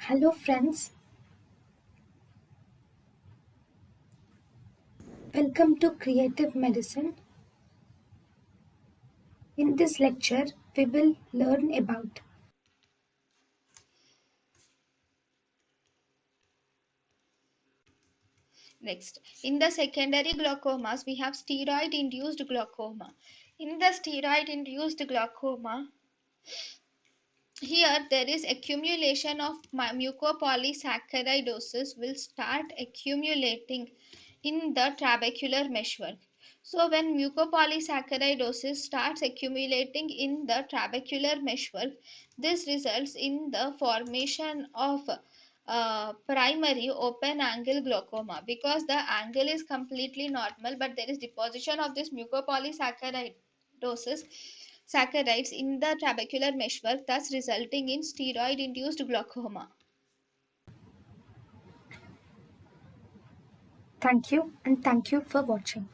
Hello friends, welcome to Creative Medicine. In this lecture, we will learn about Next, in the secondary glaucomas, we have steroid-induced glaucoma. In the steroid-induced glaucoma, here there is accumulation of mucopolysaccharidosis will start accumulating in the trabecular meshwork. So when mucopolysaccharidosis starts accumulating in the trabecular meshwork, this results in the formation of primary open angle glaucoma because the angle is completely normal, but there is deposition of this mucopolysaccharidosis saccharides in the trabecular meshwork, thus resulting in steroid induced glaucoma. thank you and thank you for watching.